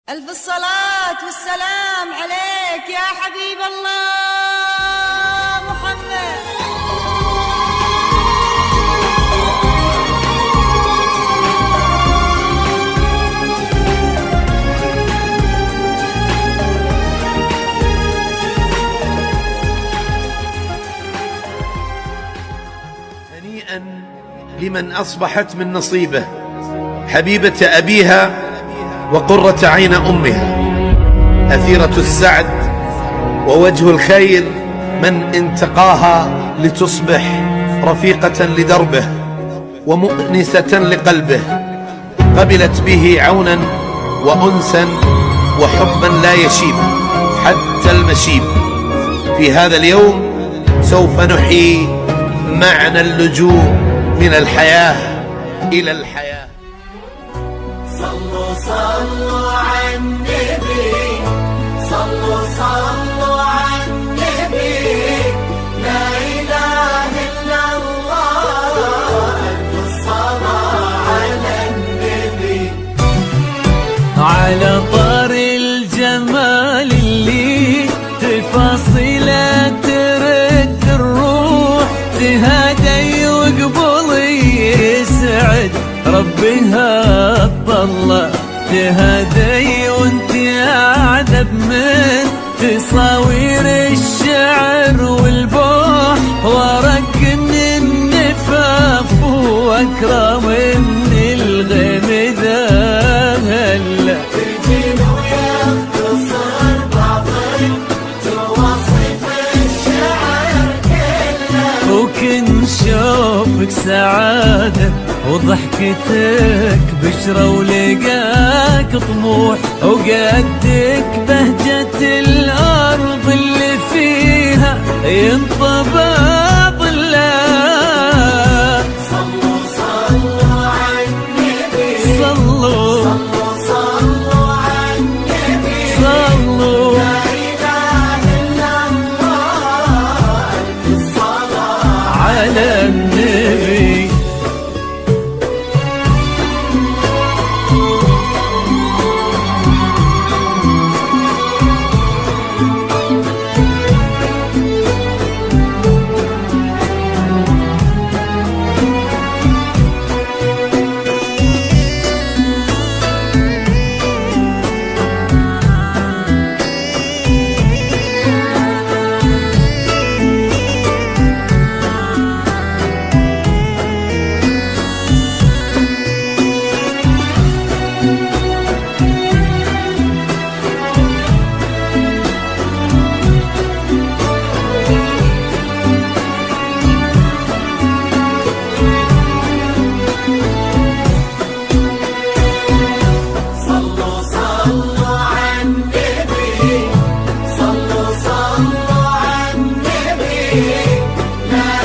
ألف الصلاة والسلام عليك يا حبيب الله محمد. هنيئا لمن أصبحت من نصيبه حبيبة أبيها وقرة عين أمها، أثيرة السعد ووجه الخير من انتقاها لتصبح رفيقة لدربه ومؤنسة لقلبه، قبلت به عونا وأنسا وحبا لا يشيب حتى المشيب. في هذا اليوم سوف نحيي معنى اللجوء من الحياة إلى الحياة. صلوا صلوا على النبي، صلوا صلوا على النبي، لا إله إلا الله، ألف الصلاة على النبي. على طار الجمال اللي تفاصيله ترد الروح، تهدي وقبلي يسعد ربها الطلة، تهدي وانت أعذب من تصاوير الشعر والبوح، ورق من النفاف وأكرم من الغيم ذهل، تجين ويختصر بعض توصف الشعر كله، وكن شوفك سعادة وضحكتك بشرة ولقاك طموح، وقدك بهجة الأرض اللي فيها ينطبع ظلها. صلوا صلوا على النبي، صلوا صلوا صلوا على النبي، صلوا لا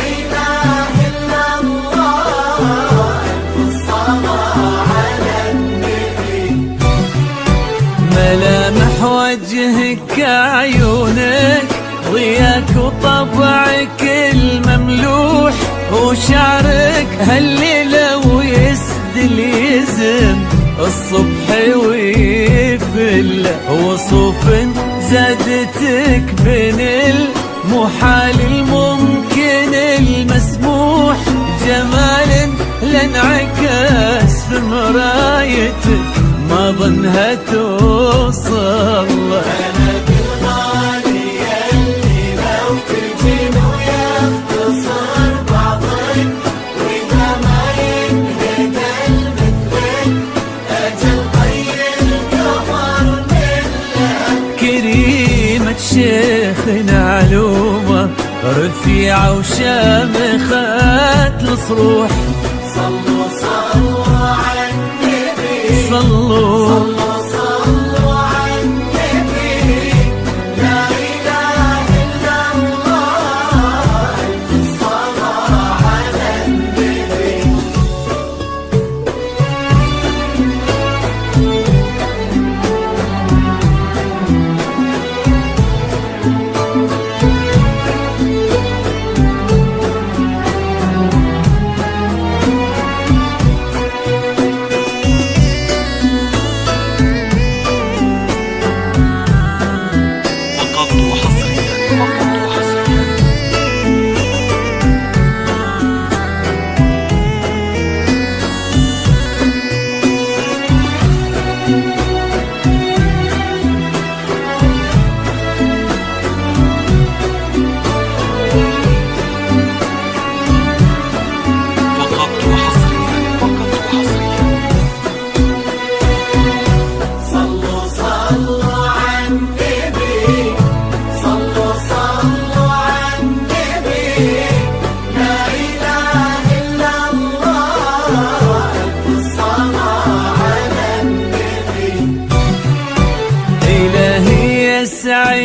إله إلا الله، ألف الصلاة على النبي. ملامح وجهك عيونك ضياك وطبعك المملوح، وشعرك هالليلة ويسدل يزم الصبح ويفل، وصوف زادتك بين المحال الممكن المسموح، جمال لانعكس في مرايتك ما ظنها توصل. أنا بالغالي اللي لو تجين ويختصر بعضك، وإذا ما ينهد المثلك أجل طي القمر منك. كريمة شيخنا علومة رفيعة وشامخات الصروح، صلوا صلوا على النبي، صلوا صلوا صلوا على النبي، لا إله إلا الله، ألف الصلاة على النبي.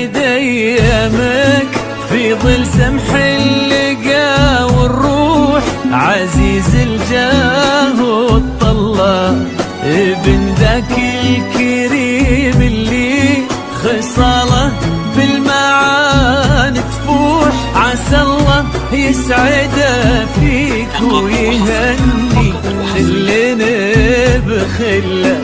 تسعد ايامك في ظل سمح اللقا والروح، عزيز الجاه والطلة ابن ذاك الكريم اللي خصاله بالمعاني تفوح. عسى الله يسعده فيك ويهني خلنا بخله